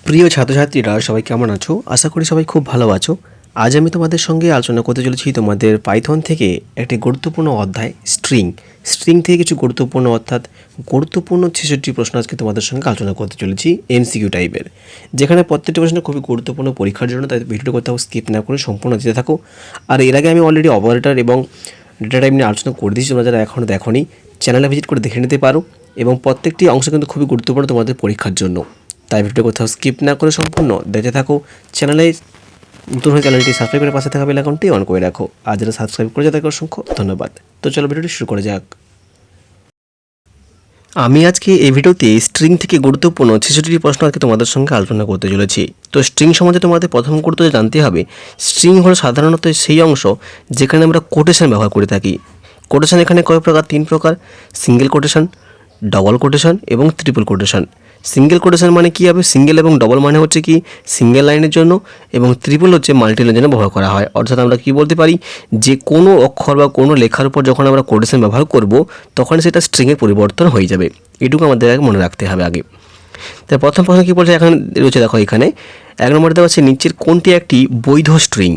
প্রিয় ছাত্রছাত্রীরা সবাই কেমন আছো? আশা করি সবাই খুব ভালো আছো। আজ আমি তোমাদের সঙ্গে আলোচনা করতে চলেছি তোমাদের পাইথন থেকে একটি গুরুত্বপূর্ণ অধ্যায় স্ট্রিং থেকে কিছু গুরুত্বপূর্ণ অর্থাৎ গুরুত্বপূর্ণ ৬৬টি প্রশ্ন আজকে তোমাদের সঙ্গে আলোচনা করতে চলেছি এমসিকিউ টাইপের, যেখানে প্রত্যেকটি প্রশ্ন খুবই গুরুত্বপূর্ণ পরীক্ষার জন্য। তাই ভিডিওটি কোথাও স্কিপ না করে সম্পূর্ণ দিতে থাকো। আর এর আগে আমি অলরেডি অপারেটর এবং ডেটা টাইপ নিয়ে আলোচনা করে দিয়েছি। তোমরা যারা এখনও দেখোনি চ্যানেলে ভিজিট করে দেখে নিতে পারো, এবং প্রত্যেকটি অংশ কিন্তু খুবই গুরুত্বপূর্ণ তোমাদের পরীক্ষার জন্য। তাই ভিডিও কোথাও স্কিপ না করে সম্পূর্ণ দেখতে থাকো। চ্যানেলে নতুন হয়ে চ্যানেলটি সাবস্ক্রাইব করে পাশে থাকা বেল আইকনটি অন করে রাখো। আর যারা সাবস্ক্রাইব করে তাদেরকে অসংখ্য ধন্যবাদ। তো চলো ভিডিওটি শুরু করা যাক। আমি আজকে এই ভিডিওতে স্ট্রিং থেকে গুরুত্বপূর্ণ ৬৬টি প্রশ্ন আজকে তোমাদের সঙ্গে আলোচনা করতে চলেছি। তো স্ট্রিং সম্বন্ধে তোমাদের প্রথম গুরুত্ব জানতে হবে। স্ট্রিং হলো সাধারণত সেই অংশ যেখানে আমরা কোটেশন ব্যবহার করে থাকি। কোটেশন এখানে কয় প্রকার? 3 প্রকার: সিঙ্গেল কোটেশন, ডবল কোটেশন এবং ট্রিপল কোটেশন। সিঙ্গেল কোটেশন মানে কী হবে? সিঙ্গেল এবং ডবল মানে হচ্ছে কি সিঙ্গেল লাইনের জন্য, এবং ট্রিপল হচ্ছে মাল্টি লাইনের জন্য ব্যবহার করা হয়। অর্থাৎ আমরা কি বলতে পারি, যে কোনো অক্ষর বা কোনো লেখার উপর যখন আমরা কোটেশন ব্যবহার করব তখন সেটা স্ট্রিংয়ে পরিবর্তন হয়ে যাবে। এটুকু আমাদের মনে রাখতে হবে আগে। তাই প্রথম প্রশ্ন কী বলছে এখানে রয়েছে, দেখো এখানে 1 নম্বরে দেওয়া আছে নিচের কোনটি একটি বৈধ স্ট্রিং।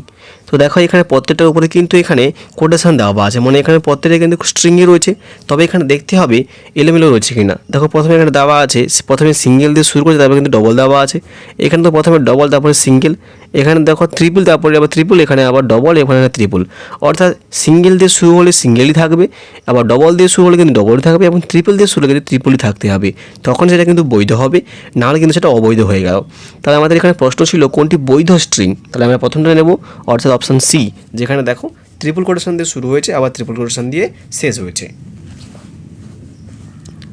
তো দেখো এখানে প্রত্যেকটার উপরে কিন্তু এখানে কোটেশন দেওয়া আছে, মানে এখানে প্রত্যেকটা কিন্তু স্ট্রিংয়ে রয়েছে। তবে এখানে দেখতে হবে এলোমেলো রয়েছে কিনা। দেখো প্রথমে এখানে দেওয়া আছে, প্রথমে সিঙ্গেল দিয়ে শুরু করছে, তারপরে কিন্তু ডবল দেওয়া আছে। এখানে তো প্রথমে ডবল, তারপরে সিঙ্গেল, এখানে দেখো ট্রিপল, তারপরে আবার ট্রিপল, এখানে আবার ডবল, এখানে ট্রিপল। অর্থাৎ সিঙ্গেল দিয়ে শুরু হলে সিঙ্গেলই থাকবে, আবার ডবল দিয়ে শুরু হলে কিন্তু ডবলই থাকবে, এবং ট্রিপল দিয়ে শুরু হলে কিন্তু ট্রিপলই থাকতে হবে। তখন সেটা কিন্তু বৈধ হবে, নাহলে কিন্তু সেটা অবৈধ হয়ে গেল। তাহলে আমাদের এখানে প্রশ্ন ছিল কোনটি বৈধ স্ট্রিং। তাহলে আমরা প্রথমটা নেব, অর্থাৎ অপশান সি, যেখানে দেখো ট্রিপল কোটেশন দিয়ে শুরু হয়েছে, আবার ট্রিপল কোটেশন দিয়ে শেষ হয়েছে।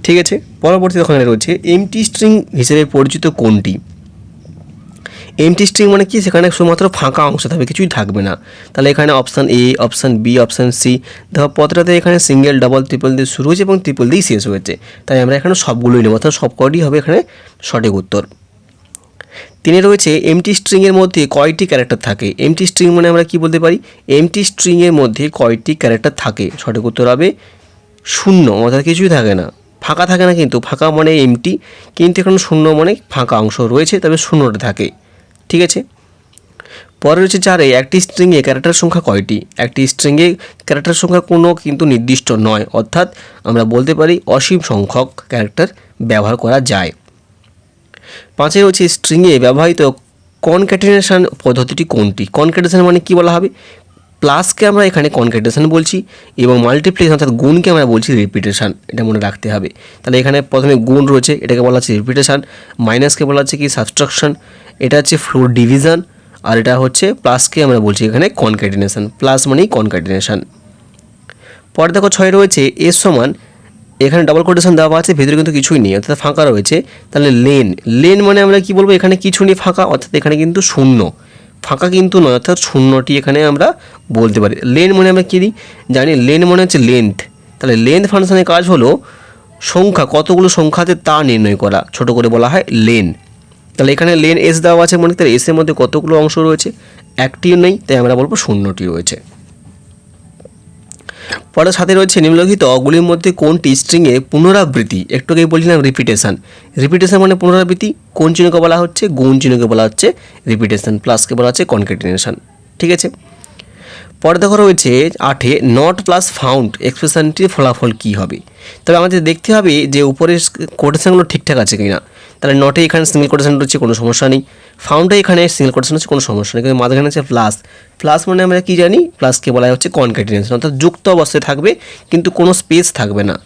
ঠিক আছে, পরবর্তী ওখানে রয়েছে এমটি স্ট্রিং হিসেবে পরিচিত কোনটি। এমটি স্ট্রিং মানে কি? সেখানে শুধুমাত্র ফাঁকা অংশ থাকবে, কিছুই থাকবে না। তাহলে এখানে option A, option B, option C. দেখো প্রতিটাতে এখানে সিঙ্গেল, ডবল, ট্রিপল দিয়ে শুরু হয়েছে এবং ট্রিপল দিয়েই শেষ হয়েছে। তাই আমরা এখানে সবগুলোই নেব, অর্থাৎ সবকটি হবে এখানে সঠিক উত্তর। 3 রয়েছে এমটি স্ট্রিংয়ের মধ্যে কয়টি ক্যারেক্টার থাকে। এমটি স্ট্রিং মানে আমরা কি বলতে পারি? এমটি স্ট্রিংয়ের মধ্যে কয়টি ক্যারেক্টার থাকে? সঠিক উত্তর হবে 0, অর্থাৎ কিছুই থাকে না, ফাঁকা থাকে না। কিন্তু ফাঁকা মানে এমটি, কিন্তু এখানে 0 মানে ফাঁকা অংশ রয়েছে, তবে 0টা থাকে। ঠিক আছে, পরে রয়েছে 4, একটি স্ট্রিংয়ে ক্যারেক্টার সংখ্যা কয়টি। একটি স্ট্রিংয়ে ক্যারেক্টার সংখ্যা কোনো কিন্তু নির্দিষ্ট নয়, অর্থাৎ আমরা বলতে পারি অসীম সংখ্যক ক্যারেক্টার ব্যবহার করা যায়। 5 রয়েছে স্ট্রিংয়ে ব্যবহৃত কনক্যাটিনেশন পদ্ধতিটি কোনটি। কনক্যাটিনেশন মানে কি বলা হবে? প্লাসকে আমরা এখানে কনক্যাটিনেশন বলছি, এবং মাল্টিপ্লিকেশন অর্থাৎ গুণকে আমরা বলছি রিপিটেশন। এটা মনে রাখতে হবে। তাহলে এখানে প্রথমে গুণ রয়েছে, এটাকে বলা হচ্ছে রিপিটেশন। মাইনাসকে বলা হচ্ছে কি সাবট্রাকশন, এটা হচ্ছে ফ্লোর ডিভিশন, আর এটা হচ্ছে প্লাসকে আমরা বলছি এখানে কনক্যাটিনেশন। প্লাস মানেই কনক্যাটিনেশন। পরে দেখো 6 রয়েছে এর সমান, এখানে ডবল কোটেশন দেওয়া আছে, ভেতরে কিন্তু কিছুই নেই, অর্থাৎ ফাঁকা রয়েছে। তাহলে লেন মানে আমরা কি বলবো? এখানে কিছু নেই, ফাঁকা, অর্থাৎ এখানে কিন্তু 0, ফাঁকা কিন্তু নয়, অর্থাৎ 0টি এখানে আমরা বলতে পারি। লেন মানে আমরা কী জানি? লেন মানে হচ্ছে লেন্থ। তাহলে লেন্থ ফাংশনের কাজ হলো সংখ্যা, কতগুলো সংখ্যাতে তা নির্ণয় করা, ছোট করে বলা হয় লেন। তাহলে এখানে লেন এস দেওয়া আছে, মানে তাহলে এসের মধ্যে কতগুলো অংশ রয়েছে? একটিও নেই, তাই আমরা বলবো 0টি রয়েছে। পরে 7 রয়েছে নিম্নলিখিত অগুলির মধ্যে কোনটি স্ট্রিংয়ে পুনরাবৃত্তি। একটু আগেই বলছিলাম রিপিটেশন। রিপিটেশন মানে পুনরাবৃত্তি। কোন চিহ্নকে বলা হচ্ছে? গুণ চিহ্নকে বলা হচ্ছে রিপিটেশন। প্লাসকে বলা হচ্ছে কনক্যাটিনেশন। ঠিক আছে, পরে দেখো রয়েছে 8, নট প্লাস ফাউন্ড এক্সপ্রেশনটির ফলাফল কী হবে। তবে আমাদের দেখতে হবে যে উপরের কোটেশনগুলো ঠিকঠাক আছে কিনা। তাহলে নটে এখানে সিঙ্গেল কোটেশন রয়েছে, কোনো সমস্যা নেই। ফাউন্ডে এখানে সিঙ্গেল কোটেশন হচ্ছে, কোনো সমস্যা নেই। কিন্তু মাঝখানে আছে প্লাস। প্লাস মানে আমরা কি জানি? প্লাসকে বলা হচ্ছে কনক্যাটিনেশন, অর্থাৎ যুক্ত অবস্থায় থাকবে কিন্তু কোনো স্পেস থাকবে না।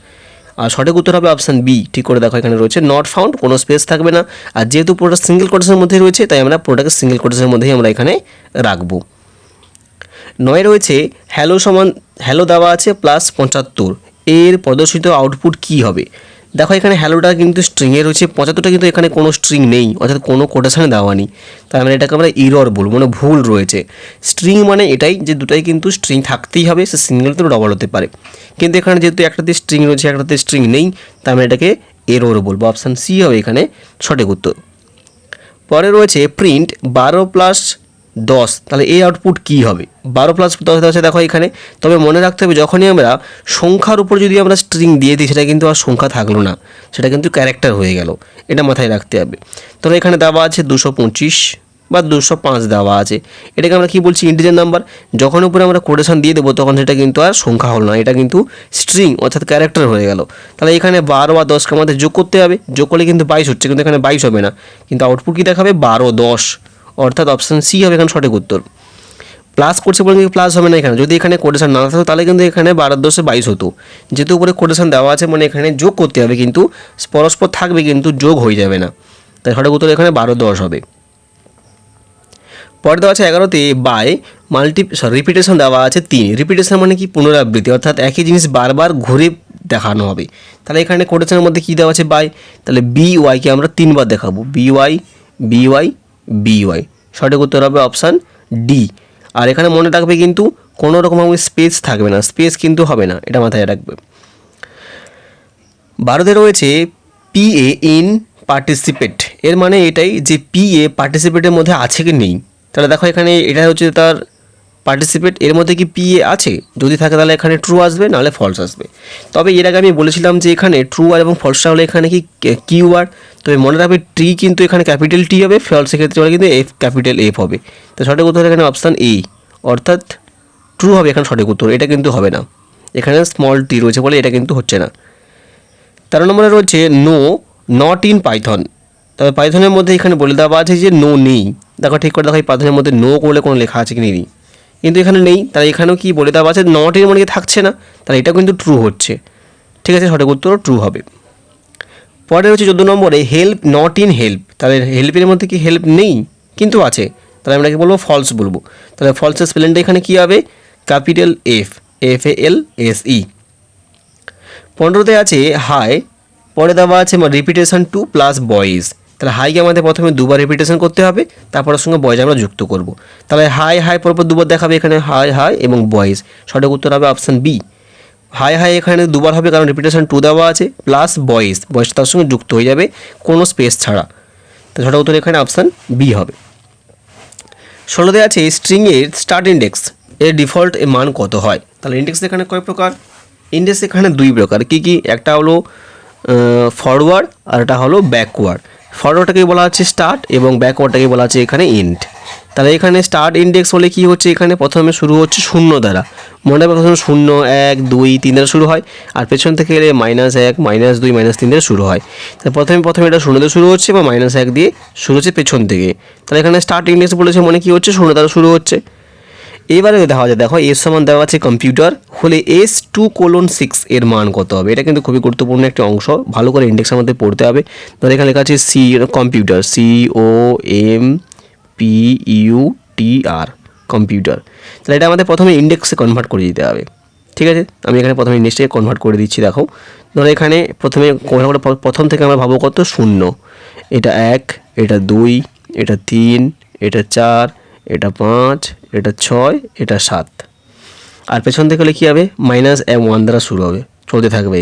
আর সঠিক উত্তর হবে অপশান বি। ঠিক করে দেখো, এখানে রয়েছে নট ফাউন্ড, কোনো স্পেস থাকবে না। আর যেহেতু পুরোটা সিঙ্গেল কোটেশনের মধ্যে রয়েছে, তাই আমরা পুরোটাকে সিঙ্গেল কোটেশনের মধ্যেই আমরা এখানে রাখবো। 9 রয়েছে হ্যালো সমান, হ্যালো দেওয়া আছে প্লাস 75, এর প্রদর্শিত আউটপুট কী হবে। দেখো এখানে হ্যালোটা কিন্তু স্ট্রিংয়ে রয়েছে, 75টা কিন্তু এখানে কোনো স্ট্রিং নেই, অর্থাৎ কোনো কোটেশনে দেওয়া নেই। তাই আমরা এটাকে আমরা ইরর বলবো, মানে ভুল রয়েছে। স্ট্রিং মানে এটাই যে দুটাই কিন্তু স্ট্রিং থাকতেই হবে, সে সিঙ্গেল তো ডবল হতে পারে। কিন্তু এখানে যেহেতু একটাতে স্ট্রিং রয়েছে, একটাতে স্ট্রিং নেই, তাই আমরা এটাকে এরর বলবো। অপশান সি হবে এখানে সঠিক উত্তর। পরে রয়েছে প্রিন্ট 12 + 10, তাহলে এই আউটপুট কী হবে? 12 প্লাস 10 আছে দেখো এখানে। তবে মনে রাখতে হবে যখনই আমরা সংখ্যার উপর যদি আমরা স্ট্রিং দিয়ে দিই সেটা কিন্তু আর সংখ্যা থাকলো না, সেটা কিন্তু ক্যারেক্টার হয়ে গেল, এটা মাথায় রাখতে হবে। তাহলে এখানে দেওয়া আছে 225 বা 205 দেওয়া আছে, এটাকে আমরা কী বলছি? Integer number. যখন উপরে আমরা কোটেশন দিয়ে দেবো তখন সেটা কিন্তু আর সংখ্যা হলো না, এটা কিন্তু স্ট্রিং অর্থাৎ ক্যারেক্টার হয়ে গেল। তাহলে এখানে 12 আর 10কে আমাদের যোগ করতে হবে, যোগ করলে কিন্তু 22 হচ্ছে, কিন্তু এখানে 22 হবে না, কিন্তু আউটপুট কী দেখাবে? 12, 10, অর্থাৎ অপশান সি হবে এখানে সঠিক উত্তর। প্লাস করছে বলে কিন্তু প্লাস হবে না এখানে, যদি এখানে কোটেশন না থাকতো তাহলে কিন্তু এখানে 12 10 22 হতো। যেহেতু উপরে কোটেশন দেওয়া আছে মানে এখানে যোগ করতে হবে, কিন্তু পরস্পর থাকবে কিন্তু যোগ হয়ে যাবে না, তাই সঠিক উত্তর এখানে 12 10 হবে। পরে দেওয়া আছে 11তে বাই রিপিটেশন দেওয়া আছে 3। রিপিটেশন মানে কি? পুনরাবৃত্তি, অর্থাৎ একই জিনিস বারবার ঘুরে দেখানো হবে। তাহলে এখানে কোটেশনের মধ্যে কী দেওয়া আছে? বাই, তাহলে BY-কে আমরা 3বার দেখাবো, BY BY BY, সঠিক উত্তর হবে অপশান ডি। আর এখানে মনে রাখবে কিন্তু কোনো রকম স্পেস থাকবে না, স্পেস কিন্তু হবে না, এটা মাথায় রাখবে। 12তে রয়েছে PA ইন পার্টিসিপেট, এর মানে এটাই যে PA পার্টিসিপেটের মধ্যে আছে কি নেই। তাহলে দেখো এখানে এটা হচ্ছে তার পার্টিসিপেট, এর মধ্যে কি PA আছে? যদি থাকে তাহলে এখানে ট্রু আসবে, নাহলে ফলস আসবে। তবে এর আগে আমি বলেছিলাম যে এখানে ট্রু আর এবং ফলসটা হলে এখানে কি কিওয়ার্ড, তবে মনে রাখবে টি কিন্তু এখানে ক্যাপিটাল টি হবে, ফলসের ক্ষেত্রে হলে কিন্তু ক্যাপিটাল এফ হবে। তো সঠিক উত্তর এখানে অপশান এ, অর্থাৎ ট্রু হবে এখানে সঠিক উত্তর, এটা কিন্তু হবে না, এখানে স্মল টি রয়েছে বলে এটা কিন্তু হচ্ছে না। 13 নম্বরে রয়েছে নো নট ইন পাইথন। তবে পাইথনের মধ্যে এখানে বলে দেওয়া আছে যে নো নেই। দেখো ঠিক করে দেখো এই পাইথনের মধ্যে নো করলে কোনো লেখা আছে কি নেই, কিন্তু এখানে নেই। তাহলে এখানেও কি বলে দেওয়া আছে? নট ইন মানে কি থাকছে না, তাহলে এটা কিন্তু ট্রু হচ্ছে, ঠিক আছে, সঠিক উত্তর ট্রু হবে। পরে হচ্ছে 14 নম্বরে হেল্প নট ইন হেল্প। তাহলে হেল্পের মধ্যে কি হেল্প নেই? কিন্তু আছে, তাহলে আমরা কি বলবো? ফলস বলবো। তাহলে ফলসের স্পেলিংটা এখানে কী হবে? Capital F, FALSE। 15তে আছে হাই, পরে দেওয়া আছে রিপিটেশন টু প্লাস বয়েজ। তাহলে হাইকে আমাদের প্রথমে দুবার রিপিটেশন করতে হবে, তারপর সঙ্গে বয়েজ আমরা যুক্ত করব। তাহলে হাই হাই পরপর দুবার দেখাবে, এখানে হাই হাই এবং বয়েজ, সঠিক উত্তর হবে অপশান বি। হাই হাই এখানে দুবার হবে কারণ রিপিটেশন টু দেওয়া আছে, প্লাস বয়েজ, বয়েজ তার সঙ্গে যুক্ত হয়ে যাবে কোনো স্পেস ছাড়া, তো সঠিক উত্তর এখানে অপশান বি হবে। 16তে আছে স্ট্রিংয়ের স্টার্ট ইন্ডেক্স এর ডিফল্ট মান কত হয়। তাহলে ইন্ডেক্স এখানে কয় প্রকার? ইন্ডেক্স এখানে 2 প্রকার, কী কী? একটা হলো ফরওয়ার্ড আর একটা হলো ব্যাকওয়ার্ড। ফরওয়ার্ডটাকে বলা হচ্ছে স্টার্ট এবং ব্যাকওয়ার্ডটাকে বলা হচ্ছে এখানে এন্ড। তাহলে এখানে স্টার্ট ইন্ডেক্স হলে কী হচ্ছে? এখানে প্রথমে শুরু হচ্ছে 0 দ্বারা, মনে হয় প্রথমে 0 1 2 3 দ্বারা শুরু হয়, আর পেছন থেকে এলে -1 -2 -3 দ্বারা শুরু হয়। তাহলে প্রথমে এটা 0 দিয়ে শুরু হচ্ছে বা -1 দিয়ে শুরু হচ্ছে পেছন থেকে। তাহলে এখানে স্টার্ট ইন্ডেক্স বলেছে মানে কী হচ্ছে? 0 দ্বারা শুরু হচ্ছে। এবারে দেখা যায়, দেখো এর সমান দেওয়া আছে কম্পিউটার, হলে S2:6 এর মান কত হবে? এটা কিন্তু খুবই গুরুত্বপূর্ণ একটা অংশ, ভালো করে ইন্ডেক্সের মধ্যে পড়তে হবে। ধর এখানে লেখা আছে কম্পিউটার, COMPUTR, কম্পিউটার। তাহলে এটা আমাদের প্রথমে ইন্ডেক্সে কনভার্ট করে দিতে হবে, ঠিক আছে। আমি এখানে প্রথমে ইন্ডেক্সে কনভার্ট করে দিচ্ছি। দেখো ধরো এখানে প্রথম থেকে আমরা ভাবো কত? 0, এটা 1, এটা 2, এটা 3, এটা 4, এটা 5, এটা 6, এটা 7, আর পেছন থেকে হলে কী হবে? -1 দ্বারা শুরু হবে, চলতে থাকবে।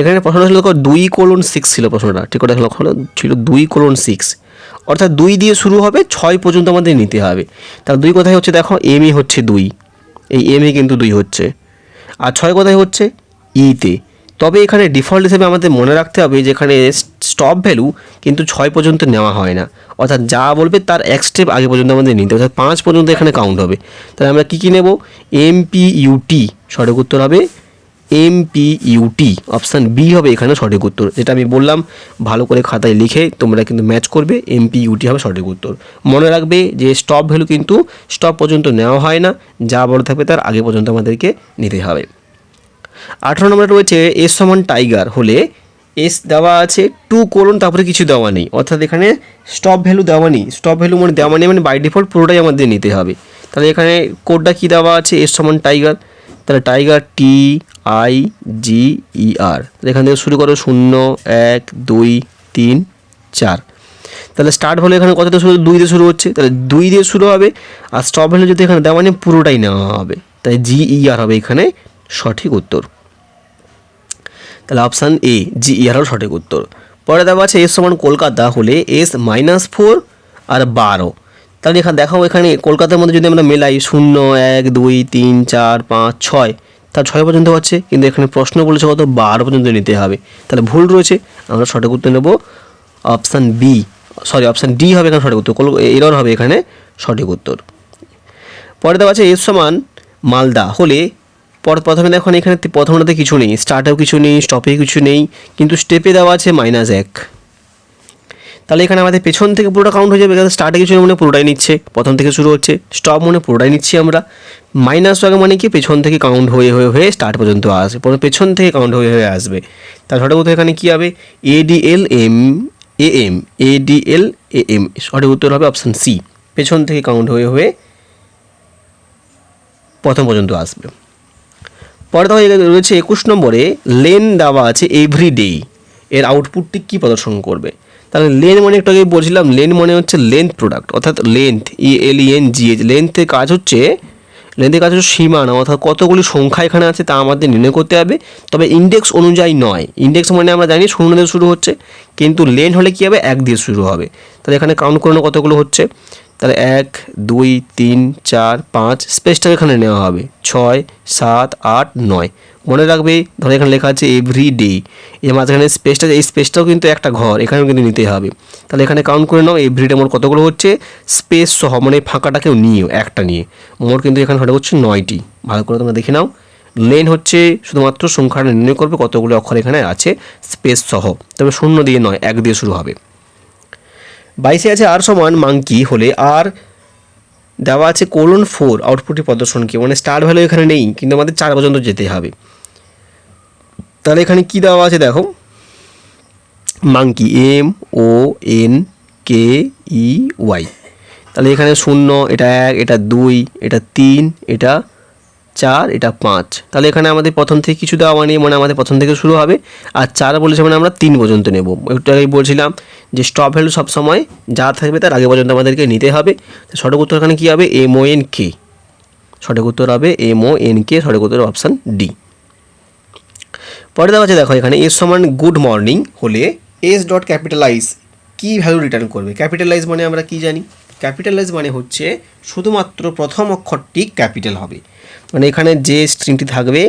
এখানে প্রশ্নটা ছিল 2:6 ছিল প্রশ্নটা, ঠিক করে লক্ষ্য ছিল 2:6, অর্থাৎ 2 দিয়ে শুরু হবে, 6 পর্যন্ত আমাদের নিতে হবে। তাহলে 2 কোথায় হচ্ছে? দেখো এমই হচ্ছে 2, এই এমই কিন্তু 2 হচ্ছে, আর 6 কোথায় হচ্ছে? ইতে। তবে এখানে ডিফল্ট হিসেবে আমাদের মনে রাখতে হবে যে এখানে স্টপ ভ্যালু কিন্তু 6 পর্যন্ত নেওয়া হয় না, অর্থাৎ যা বলবে তার এক স্টেপ আগে পর্যন্ত আমাদের নিতে হবে, অর্থাৎ 5 পর্যন্ত এখানে কাউন্ট হবে। তাহলে আমরা কী নেব? MPUT, সঠিক উত্তর হবে MPUT, অপশান বি হবে এখানে সঠিক উত্তর। যেটা আমি বললাম ভালো করে খাতায় লিখে তোমরা কিন্তু ম্যাচ করবে, MPUT হবে সঠিক উত্তর। মনে রাখবে যে স্টপ ভ্যালু কিন্তু স্টপ পর্যন্ত নেওয়া হয় না, যা বলে থাকবে তার আগে পর্যন্ত আমাদেরকে নিতে হবে। 18 নম্বরে রয়েছে এস সমান টাইগার, হলে এস দেওয়া আছে 2: তারপরে কিছু দেওয়া নেই, অর্থাৎ এখানে স্টপ ভ্যালু দেওয়া নেই। স্টপ ভ্যালু মানে দেওয়া নেই মানে বাই ডিফল্ট পুরোটাই আমাদের নিতে হবে। তাহলে এখানে কোডটা কী দেওয়া আছে? এস সমান টাইগার, তাহলে টাইগার TIGER, এখান থেকে শুরু করো 0 1 2 3 4। তাহলে স্টার্ট ভ্যালু এখানে কতটা শুরু? 2 দিয়ে শুরু হচ্ছে, তাহলে 2 দিয়ে শুরু হবে, আর স্টপ ভ্যালু যদি এখানে দেওয়া নেই পুরোটাই নেওয়া হবে, তাই GER হবে এখানে সঠিক উত্তর। তাহলে অপশান এ GER হল সঠিক উত্তর। পরে দেওয়া আছে এস সমান কলকাতা, হলে S -4 আর 12। তাহলে এখানে দেখাও, এখানে কলকাতার মধ্যে যদি আমরা মেলাই 0 1 2 3 4 5 6, তার 6 পর্যন্ত হচ্ছে, কিন্তু এখানে প্রশ্ন বলেছে কত 12 পর্যন্ত নিতে হবে। তাহলে ভুল রয়েছে, আমরা সঠিক উত্তর নেব option B, sorry option D হবে এখানে সঠিক উত্তর, এরর হবে এখানে সঠিক উত্তর। পরে দেওয়া আছে এস সমান মালদা হলে, প্রথমে দেখুন এখানে প্রথমটাতে কিছু নেই, স্টার্টেও কিছু নেই, স্টপে কিছু নেই, কিন্তু স্টেপে দেওয়া আছে -1। তাহলে এখানে আমাদের পেছন থেকে পুরোটা কাউন্ট হয়ে যাবে, স্টার্টে কিছু মনে পুরোটাই নিচ্ছে, প্রথম থেকে শুরু হচ্ছে, স্টপ মনে পুরোটাই নিচ্ছি আমরা। -1 মানে কি পেছন থেকে কাউন্ট হয়ে হয়ে হয়ে স্টার্ট পর্যন্ত আসবে, পেছন থেকে কাউন্ট হয়ে হয়ে আসবে। তার সঠিক উত্তর এখানে কী হবে ADLM AM, ADL AM, সঠিক উত্তর হবে অপশান সি, পেছন থেকে কাউন্ট হয়ে হয়ে প্রথম পর্যন্ত আসবে। পরে দেওয়া রয়েছে 21 নম্বরে, লেন দেওয়া আছে এভরিডে, এর আউটপুটটি কী প্রদর্শন করবে। তাহলে লেন মানে একটু আগে বলছিলাম, লেন মানে হচ্ছে লেন্থ প্রোডাক্ট, অর্থাৎ লেন্থ ELENGH, লেন্থের কাজ হচ্ছে সীমানা, অর্থাৎ কতগুলি সংখ্যা এখানে আছে তা আমাদের নির্ণয় করতে হবে, তবে ইন্ডেক্স অনুযায়ী নয়। ইন্ডেক্স মানে আমরা জানি 0 দিয়ে শুরু হচ্ছে, কিন্তু লেন হলে কী হবে 1 দিয়ে শুরু হবে। তাহলে এখানে কাউন্ট করে কতগুলো হচ্ছে, তাহলে 1 2 3 4 5, স্পেসটা এখানে নেওয়া হবে 6 7 8 9। মনে রাখবে, ধরো এখানে লেখা আছে এভরিডে, এর মাঝখানে স্পেসটা, এই স্পেসটাও কিন্তু একটা ঘর, এখানেও কিন্তু নিতে হবে। তাহলে এখানে কাউন্ট করে নাও এভরিডে মোট কতগুলো হচ্ছে, স্পেস সহ মানে ফাঁকাটাকেও নিয়ে একটা নিয়ে মোট কিন্তু এখানে সঠিক হচ্ছে 9টি। ভালো করে তোমরা দেখে নাও, লেন হচ্ছে শুধুমাত্র সংখ্যাটা নির্ণয় করবে কতগুলো অক্ষর এখানে আছে স্পেস সহ, তবে 0 দিয়ে নয় 1 দিয়ে শুরু হবে। 22 আছে আর সমান মাঙ্কি হলে, আর দেওয়া আছে :4, আউটপুটটি প্রদর্শন কি, মানে স্টার ভ্যালু এখানে নেই, কিন্তু আমাদের 4 পর্যন্ত যেতে হবে। তাহলে এখানে কি দেওয়া আছে দেখো, মাঙ্কি MONKEY, তাহলে এখানে 0, এটা 1, এটা 2, এটা 3, এটা 4, এটা 5। তাহলে এখানে আমাদের প্রথম থেকে কিছু দেওয়া নেই, মানে আমাদের প্রথম থেকে শুরু হবে, আর 4 বলেছে মানে আমরা 3 পর্যন্ত নেব। একটু আগেই বলছিলাম যে স্টপ ভ্যালু সবসময় যা থাকবে তার আগে পর্যন্ত আমাদেরকে নিতে হবে। সঠিক উত্তর এখানে কী হবে MONK, সঠিক উত্তর হবে MONK, সঠিক উত্তর অপশান ডি। পরে দেওয়া আছে দেখো এখানে এস সমান গুড মর্নিং হলে, এস ডট ক্যাপিটালাইজ কী ভ্যালু রিটার্ন করবে। ক্যাপিটালাইজ মানে আমরা কি জানি, ক্যাপিটালাইজ মানে হচ্ছে শুধুমাত্র প্রথম অক্ষরটি ক্যাপিটাল হবে, মানে এখানে যে স্ট্রিংটি থাকবে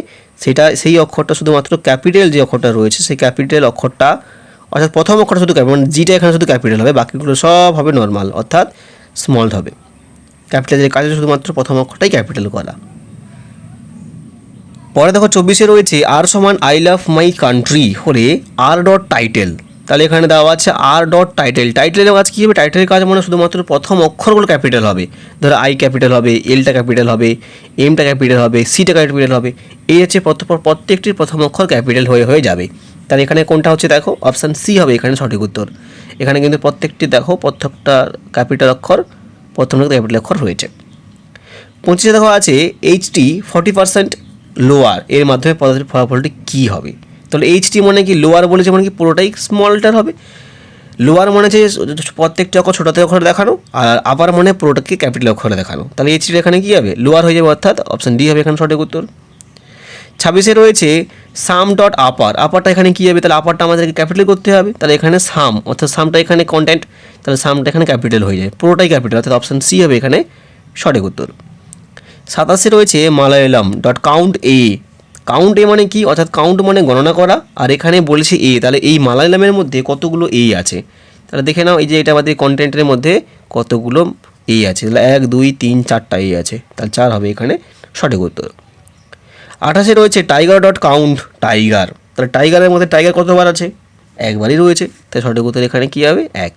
সেটা সেই অক্ষরটা শুধুমাত্র ক্যাপিটাল, যে অক্ষরটা রয়েছে সেই ক্যাপিটাল অক্ষরটা, অর্থাৎ প্রথম অক্ষরটা শুধু ক্যাপিটাল, মানে জিটা এখানে শুধু ক্যাপিটাল হবে, বাকিগুলো সব হবে নর্মাল অর্থাৎ স্মল হবে। ক্যাপিটালের কাজে শুধুমাত্র প্রথম অক্ষরটাই ক্যাপিটাল করা। পরে দেখো 24 রয়েছে আর সমান আই লাভ মাই কান্ট্রি হলে, আর ডট টাইটেল। তাহলে এখানে দেওয়া আছে আর ডট টাইটেল, টাইটেলের কাজ কী হবে, টাইটেলের কাজ মানে শুধুমাত্র প্রথম অক্ষরগুলো ক্যাপিটাল হবে, ধরো আই ক্যাপিটাল হবে, এলটা ক্যাপিটাল হবে, এমটা ক্যাপিটাল হবে, সিটা ক্যাপিটাল হবে, এই হচ্ছে প্রত্যেকটির প্রথম অক্ষর ক্যাপিটাল হয়ে হয়ে যাবে। তাহলে এখানে কোনটা হচ্ছে দেখো অপশান সি হবে এখানে সঠিক উত্তর। এখানে কিন্তু প্রত্যেকটা প্রত্যেকটা ক্যাপিটাল অক্ষর প্রথম ক্যাপিটাল অক্ষর রয়েছে। 25 দেখো আছে HT 40% লোয়ার, এর মাধ্যমে পদার্থের ফলাফলটি কী হবে। তাহলে HT মানে কি, লোয়ার বলেছে মানে কি পুরোটাই স্মলটার হবে, লোয়ার মানে যে প্রত্যেকটা অক্ষর ছোটোতে অক্ষরে দেখানো, আর আপার মানে পুরোটাকে ক্যাপিটাল অক্ষরে দেখানো। তাহলে HT এখানে কী হবে লোয়ার হয়ে যাবে, অর্থাৎ অপশান ডি হবে এখানে সঠিক উত্তর। 26 রয়েছে সাম ডট আপার, আপারটা এখানে কী হবে, তাহলে আপারটা আমাদেরকে ক্যাপিটাল করতে হবে, তাহলে এখানে সাম, অর্থাৎ সামটা এখানে কন্টেন্ট, তাহলে সামটা এখানে ক্যাপিটাল হয়ে যায়, পুরোটাই ক্যাপিটাল, অর্থাৎ অপশান সি হবে এখানে সঠিক উত্তর। 27 রয়েছে মালায়ালাম ডট কাউন্ট এ, কাউন্ট এ মানে কি, অর্থাৎ কাউন্ট মানে গণনা করা, আর এখানে বলেছে এ, তাহলে এই মালায়ালামের মধ্যে কতগুলো এ আছে, তাহলে দেখে নাও এই যে এটা আমাদের কন্টেন্টের মধ্যে কতগুলো এ আছে, তাহলে 1 2 3 4টা এ আছে, তাহলে 4 হবে এখানে সঠিক উত্তর। 28 রয়েছে টাইগার ডট কাউন্ট টাইগার, তাহলে টাইগারের মধ্যে টাইগার কতবার আছে, একবারই রয়েছে, তাই সঠিক উত্তর এখানে কী হবে 1।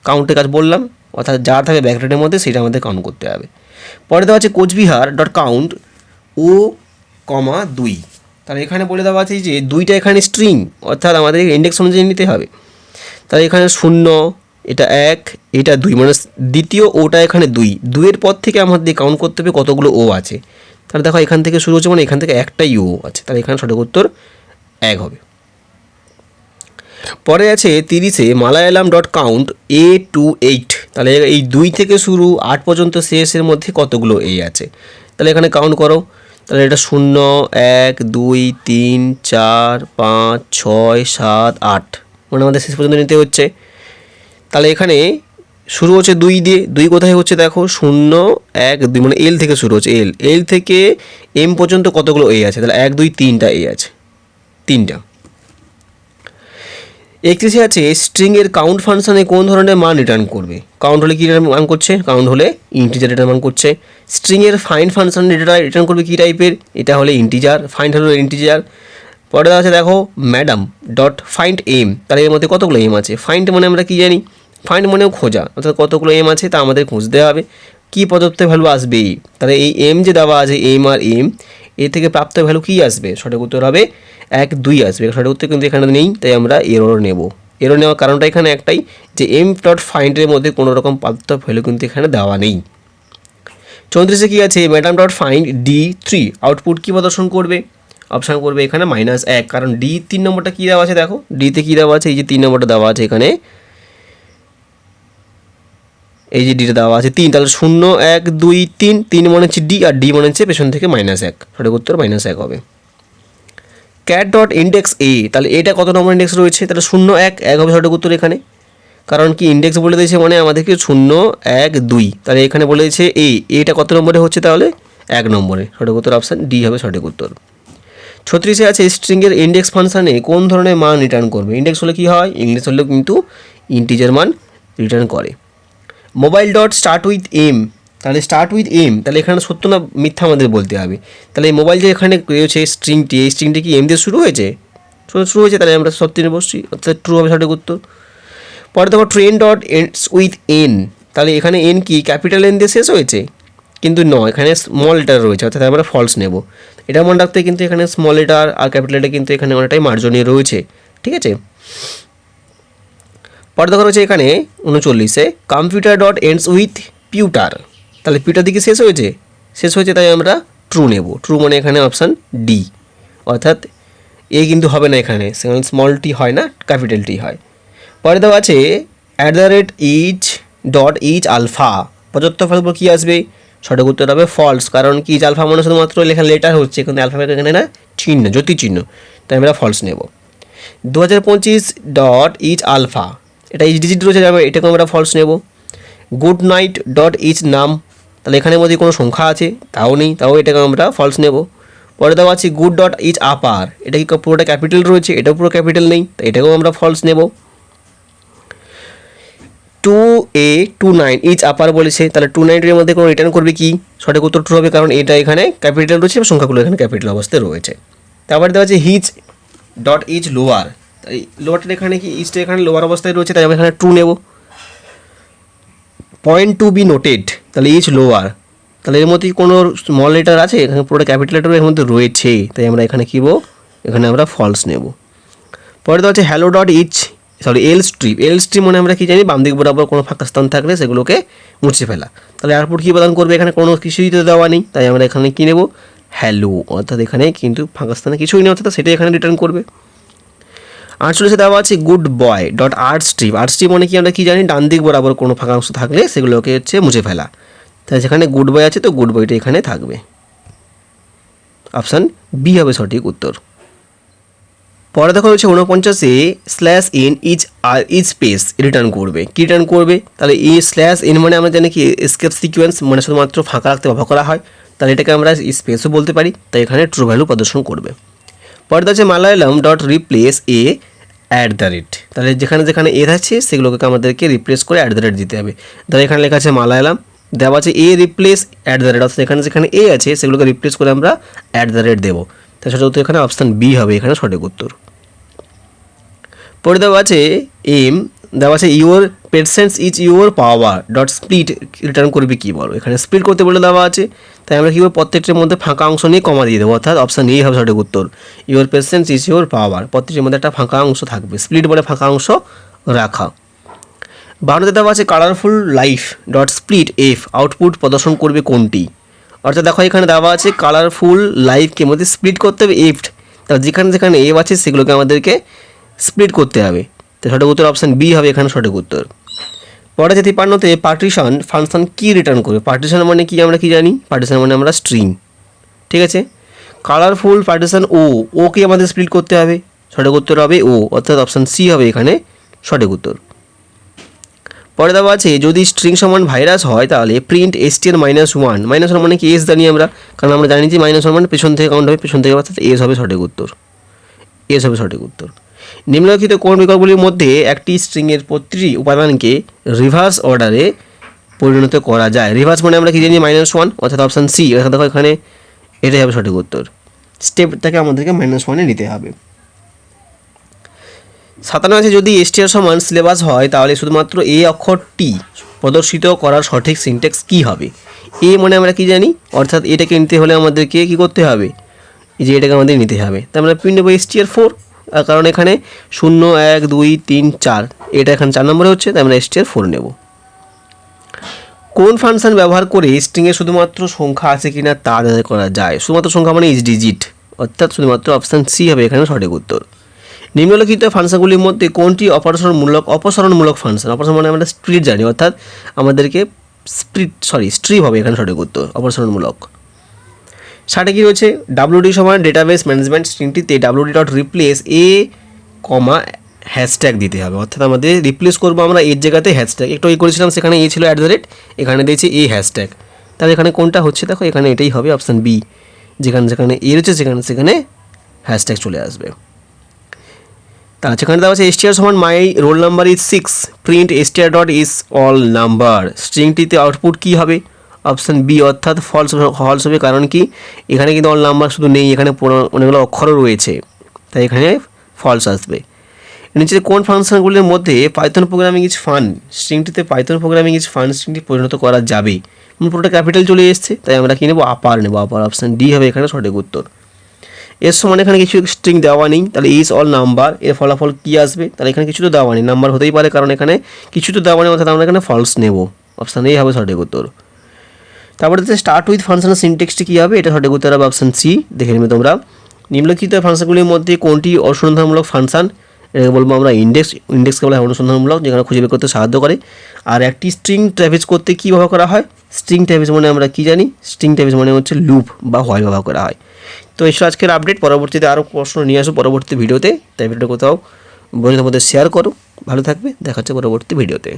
কাউন্টের কাজ বললাম, অর্থাৎ যা থাকবে ব্যাকগ্রাউন্ডের মধ্যে সেটা আমাদের কাউন্ট করতে হবে। পরে দেওয়া আছে কোচবিহার ডট কাউন্ট O,2, তাহলে এখানে বলে দেওয়া আছে যে 2টা এখানে স্ট্রিং, অর্থাৎ আমাদের ইন্ডেক্স অনুযায়ী নিতে হবে। তাহলে এখানে 0, এটা 1, এটা 2, মানে দ্বিতীয় ওটা এখানে 2 এর পর থেকে আমাদের কাউন্ট করতে হবে কতগুলো ও আছে। তাহলে দেখো এখান থেকে শুরু হচ্ছে মানে এখান থেকে একটাই ও আছে, তাহলে এখানে সঠিক উত্তর 1 হবে। পরে আছে 30 মালায়ালাম ডট কাউন্ট A28, তাহলে এই 2 থেকে শুরু 8 পর্যন্ত শেষের মধ্যে কতগুলো এ আছে, তাহলে এখানে কাউন্ট করো, তাহলে এটা 0 1 2 3 4 5 6 7 8, মানে আমাদের শেষ পর্যন্ত নিতে হচ্ছে। তাহলে এখানে শুরু হচ্ছে 2 দিয়ে, 2 কোথায় হচ্ছে দেখো 0 1 2 মানে এল থেকে শুরু হচ্ছে, এল থেকে এম পর্যন্ত কতগুলো এ আছে, তাহলে 1 2 3টা এ আছে, 3টা। 31 আছে স্ট্রিংয়ের কাউন্ট ফাংশনে কোন ধরনের মান রিটার্ন করবে। কাউন্ট হলে কী মান করছে, কাউন্ট হলে ইন্টিজার রিটার্ন মান করছে। স্ট্রিংয়ের ফাইন্ড ফাংশন রিটার্ন করবে কী টাইপের, এটা হলে ইন্টিজার, ফাইন্ড হলো ইন্টিজার। পরে আছে দেখো ম্যাডাম ডট ফাইন্ড এম, তাহলে এর মধ্যে কতগুলো এম আছে, ফাইন্ড মানে আমরা কী জানি, ফাইন্ড মানেও খোঁজা, অর্থাৎ কতগুলো এম আছে তা আমাদের খুঁজতে হবে। কী পদার্থ ভ্যালু আসবে, তাহলে এই এম যে দেওয়া আছে এম আর এম, এ থেকে প্রাপ্ত ভ্যালু কী আসবে, সঠিক উত্তর হবে 1 2 আসবে। সঠিক উত্তর কিন্তু এখানে নেই, তাই আমরা এরর নেব। এরর নেওয়ার কারণটা এখানে একটাই, যে এম ডট ফাইন্ডের মধ্যে কোনো রকম প্রাপ্ত ভ্যালু কিন্তু এখানে দেওয়া নেই। 34 কী আছে, madam dot find D3, output কী প্রদর্শন করবে, অপশান করবে এখানে -1, কারণ ডি 3 নম্বরটা কী দেওয়া আছে দেখো, ডিতে কী দেওয়া আছে, এই যে 3 নম্বরটা দেওয়া আছে এখানে, এই যে ডিটা দেওয়া আছে 3, তাহলে 0 1 2 3, 3 মনে হচ্ছে ডি আর ডি মনে হচ্ছে পেছন থেকে -1, সঠিক উত্তর -1 হবে। ক্যাট ডট ইন্ডেক্স এ, তাহলে এটা কত নম্বর ইন্ডেক্স রয়েছে, তাহলে 0 1 1 হবে সঠিক উত্তর এখানে, কারণ কি ইন্ডেক্স বলে দিয়েছে মানে আমাদেরকে 0 1 2, তাহলে এখানে বলে দিয়েছে এটা কত নম্বরে হচ্ছে, তাহলে 1 নম্বরে, সঠিক উত্তর অপশান ডি হবে সঠিক উত্তর। 36 আছে স্ট্রিংয়ের ইন্ডেক্স ফাংশানে কোন ধরনের মান রিটার্ন করবে। ইন্ডেক্স হলে কী হয়, ইংলিশ হলেও কিন্তু ইন্টিজার মান রিটার্ন করে। Mobile dot start with M, তাহলে স্টার্ট উইথ এম, তাহলে এখানে সত্য না মিথ্যা আমাদের বলতে হবে। তাহলে এই মোবাইল যে এখানে রয়েছে স্ট্রিংটি, এই স্ট্রিংটি কি এম দিয়ে শুরু হয়েছে, শুরু হয়েছে, তাহলে আমরা সত্যি নিয়ে বসছি, অর্থাৎ ট্রু হবে সঠিক উত্তর। পরে দেখো train dot ends with an, তাহলে এখানে এন কি ক্যাপিটাল এন দিয়ে শেষ হয়েছে, কিন্তু নয়, এখানে স্মল লেটার রয়েছে, অর্থাৎ আমরা ফলস নেব। এটা মনে রাখতে কিন্তু এখানে স্মল লেটার আর ক্যাপিটাল লেটার কিন্তু এখানে অনেকটাই মার্জনীয় রয়েছে, ঠিক আছে। পরে দেখা রয়েছে এখানে 39-এ কম্পিউটার ডট এন্ডস উইথ পিউটার, তাহলে পিউটার দিকে শেষ হয়েছে, তাই আমরা ট্রু নেব। ট্রু মানে এখানে অপশান ডি, অর্থাৎ এ কিন্তু হবে না এখানে, সেখানে স্মল টি হয় না, ক্যাপিটাল টি হয়। পরে দেওয়া আছে @ইচ ডট ইচ আলফা, পঁচাত্তর ফলাফল কী আসবে, সঠিক উত্তর হবে ফলস, কারণ কি ইচ আলফা মানে শুধুমাত্র লেখা লেটার হচ্ছে, কিন্তু অ্যালফাবেট এখানে না চিহ্ন, জ্যোতি চিহ্ন, তাই আমরা ফলস নেব। 2025 ডট ইচ আলফা, এটা ইচ ডিজিট রয়েছে, এটাকে আমরা ফলস নেব। গুড নাইট ডট ইচ নাম, তাহলে এখানের মধ্যে কোনো সংখ্যা আছে, তাও নেই, তাও এটাকে আমরা ফলস নেব। পরে দেওয়া আছে গুড ডট ইচ আপার, এটা কি পুরোটা ক্যাপিটাল রয়েছে, এটাও পুরো ক্যাপিটাল নেই, তো এটাকেও আমরা ফলস নেব। 2a 29 ইচ আপার বলেছে, তাহলে 29 এর মধ্যে কোনো রিটার্ন করবে কি, সঠিক উত্তর ট্রু হবে, কারণ এটা এখানে ক্যাপিটাল রয়েছে এবং সংখ্যাগুলো এখানে ক্যাপিটাল অবস্থায় রয়েছে। তারপরে দেওয়া আছে হিচ ডট ইচ লোয়ার, তাই লোয়ারটা এখানে কি ইচটা এখানে লোয়ার অবস্থায় রয়েছে, তাই আমরা এখানে ট্রু নেব। পয়েন্ট টু বি নোটেড, তাহলে ইচ লোয়ার, তাহলে এর মধ্যে কোনো স্মল লেটার আছে, এখানে পুরোটা ক্যাপিটাল লেটার এর মধ্যে রয়েছে, তাই আমরা এখানে কী বো, এখানে আমরা ফলস নেব। পরে দেওয়া আছে হ্যালো ডট ইচ এল স্ট্রিপ মানে আমরা কি জানি, বাম দিক বরাবর কোনো ফাঁকা স্থান থাকলে সেগুলোকে মুছে ফেলা, তাহলে আউটপুট কী প্রদান করবে, এখানে কোনো কিছুই তো দেওয়া নেই, তাই আমরা এখানে কী নেব, হ্যালো, অর্থাৎ এখানে কিন্তু ফাঁকা স্থানে কিছুই নেই, অর্থাৎ সেটাই এখানে রিটার্ন করবে। 48 দেওয়া আছে good boy dot art strip মানে কি আমরা কি জানি, ডান দিক বরাবর কোনো ফাঁকা অংশ থাকলে সেগুলোকে হচ্ছে মুছে ফেলা, তাই যেখানে গুড বয় আছে তো গুড বয়টা এখানে থাকবে, অপশান বি হবে সঠিক উত্তর। পরে দেখা হচ্ছে 49-এ /n ইচ স্পেস রিটার্ন করবে, কী রিটার্ন করবে, তাহলে এই /n মানে আমরা জানি কি এসকেপ সিকোয়েন্স, মানে শুধুমাত্র ফাঁকা রাখতে ব্যবহার করা হয়, তাহলে এটাকে আমরা স্পেসও বলতে পারি, তাই এখানে ট্রু ভ্যালু প্রদর্শন করবে। পরে আছে মালায়ালাম ডট রিপ্লেস এ @, তাহলে যেখানে যেখানে এ আছে সেগুলোকে আমাদেরকে রিপ্লেস করে @ দিতে হবে, তাহলে এখানে লেখা আছে মালায়ালাম, দেওয়া আছে এ রিপ্লেস @, অর্থাৎ এখানে যেখানে এ আছে সেগুলোকে রিপ্লেস করে আমরা @ দেবো, তাই সঠিক উত্তর এখানে অপশান বি হবে এখানে সঠিক উত্তর। পরে দেওয়া আছে দেওয়া আছে your patience is your power dot split, return করবে কী বলো, এখানে স্প্লিট করতে বলে দেওয়া আছে, তাই আমরা কীভাবে প্রত্যেকটির মধ্যে ফাঁকা অংশ নিয়ে কমা দিয়ে দেবো, অর্থাৎ অপশান এ হবে সঠিক উত্তর, ইউর পেশেন্স ইজ ইউর পাওয়ার, প্রত্যেকটির মধ্যে একটা ফাঁকা অংশ থাকবে, স্প্লিট বলে ফাঁকা অংশ রাখা। 52 দেওয়া আছে colourful life dot split F, output প্রদর্শন করবে কোনটি, অর্থাৎ দেখো এখানে দেওয়া আছে কালারফুল লাইফকে মধ্যে স্প্লিট করতে হবে এফ, তাহলে যেখানে যেখানে এফ আছে সেগুলোকে আমাদেরকে স্প্লিট করতে হবে, তো সঠিক উত্তর অপশান বি হবে এখানে সঠিক উত্তর। পরে যে 53-তে পার্টিশন ফাংশন কী রিটার্ন করবে, পার্টিশন মানে কি আমরা কি জানি, পার্টিশন মানে আমরা স্ট্রিং, ঠিক আছে। কালারফুল পার্টিশন ওকে আমাদের স্প্লিট করতে হবে, সঠিক উত্তর হবে ও, অর্থাৎ অপশান সি হবে এখানে সঠিক উত্তর। পরে দেওয়া আছে যদি স্ট্রিং সমান ভাইরাস হয় তাহলে প্রিন্ট str -1 -1 মানে কি এস জানি আমরা, কারণ আমরা জানি যে -1 মানে পেছন থেকে কাউন্ট হবে, পেছন থেকে অর্থাৎ এস হবে সঠিক উত্তর, এস হবে সঠিক উত্তর। নিম্নলিখিত কোন বিকল্পগুলির মধ্যে একটি স্ট্রিংয়ের প্রতিটি উপাদানকে রিভার্স অর্ডারে পরিণত করা যায়? রিভার্স মানে আমরা কি জানি -1 অর্থাৎ অপশান সি, দেখো এখানে এটাই হবে সঠিক উত্তর। স্টেপটাকে আমাদেরকে -1 নিতে হবে। 57 আছে যদি str সমান সিলেবাস হয় তাহলে শুধুমাত্র এ অক্ষরটি প্রদর্শিত করার সঠিক সিনট্যাক্স কী হবে? এ মানে আমরা কি জানি, অর্থাৎ এটাকে নিতে হলে আমাদেরকে কী করতে হবে, এই যে এটাকে আমাদের নিতে হবে, তার মানে প্রিন্ট নেবো str4, কারণ এখানে 0 1 2 3 4, এটা এখানে 4 নম্বরে হচ্ছে, তাই আমরা str4 নেব। কোন ফাংশন ব্যবহার করে স্ট্রিংয়ে শুধুমাত্র সংখ্যা আছে কিনা তা যাচাই করা যায়? শুধুমাত্র সংখ্যা মানে ইজ ডিজিট, অর্থাৎ শুধুমাত্র অপশান সি হবে এখানে সঠিক উত্তর। নিম্নলিখিত ফাংশনগুলির মধ্যে কোনটি অপসারণমূলক ফাংশন? অপসারণ মানে আমরা স্প্লিট জানি, অর্থাৎ আমাদেরকে স্ট্রিপ হবে এখানে সঠিক উত্তর, অপসারণমূলক। 60 কি রয়েছে, ডাব্লিউডি সমান ডেটাবেস ম্যানেজমেন্ট স্ট্রিংটিতে WD dot replace a comma hashtag দিতে হবে, অর্থাৎ আমাদের রিপ্লেস করবো আমরা এর জায়গাতে হ্যাশট্যাগ, একটু করেছিলাম সেখানে এ ছিল @ এখানে দিয়েছি এ হ্যাশট্যাগ, তাহলে এখানে কোনটা হচ্ছে দেখো, এখানে এটাই হবে অপশান বি, যেখানে এ রয়েছে সেখানে হ্যাশট্যাগ চলে আসবে। তাহলে সেখানে দেওয়া আছে str সমান my roll number is 6 print str dot is all number, স্ট্রিংটিতে আউটপুট কী হবে? অপশান বি অর্থাৎ ফলস হবে, কারণ কি এখানে কিন্তু অল নাম্বার শুধু নেই, এখানে অনেকগুলো অক্ষরও রয়েছে, তাই এখানে ফলস আসবে। নিচে কোন ফাংশনগুলির মধ্যে পাইথন প্রোগ্রামিং ইজ ফান, স্ট্রিংটিতে পাইথন প্রোগ্রামিং ইজ ফান স্ট্রিংটি পরিণত করা যাবে? পুরোটা ক্যাপিটাল চলে এসছে, তাই আমরা কী নেবো, আপার নেবো, আপার, অপশান ডি হবে এখানে সঠিক উত্তর। এর সমান এখানে কিছু স্ট্রিং দেওয়া নেই, তাহলে ইজ অল নাম্বার, এর ফলাফল কী আসবে? তাহলে এখানে কিছু তো দেওয়া নেই, নাম্বার হতেই পারে, কারণ এখানে কিছু তো দেওয়া নেই, অর্থাৎ আমরা এখানে ফলস নেব, অপশান এ হবে সঠিক উত্তর। তারপরে স্টার্ট উইথ ফাংশনের সিনট্যাক্সটি কী হবে? এটা সঠিক উত্তর হবে অপশান সি, দেখে নেবে তোমরা। নিম্নলিখিত ফাংশনগুলির মধ্যে কোনটি অনুসন্ধানমূলক ফাংশন? এটাকে বলবো আমরা ইন্ডেক্সকে বলা হয় অনুসন্ধানমূলক, যেখানে খুঁজে বের করতে সাহায্য করে। আর একটি স্ট্রিং ট্র্যাভিস করতে কী ব্যবহার করা হয়? স্ট্রিং ট্র্যাভিস মানে আমরা কী জানি, স্ট্রিং ট্র্যাভিস মানে হচ্ছে লুপ বা হোয়াইল ব্যবহার করা হয়। তো এসব আজকের আপডেট, পরবর্তীতে আরও প্রশ্ন নিয়ে আসো পরবর্তী ভিডিওতে, তাই ভিডিওটা কোথাও বন্ধুদের মধ্যে শেয়ার করো। ভালো থাকবে, দেখা হচ্ছে পরবর্তী ভিডিওতে।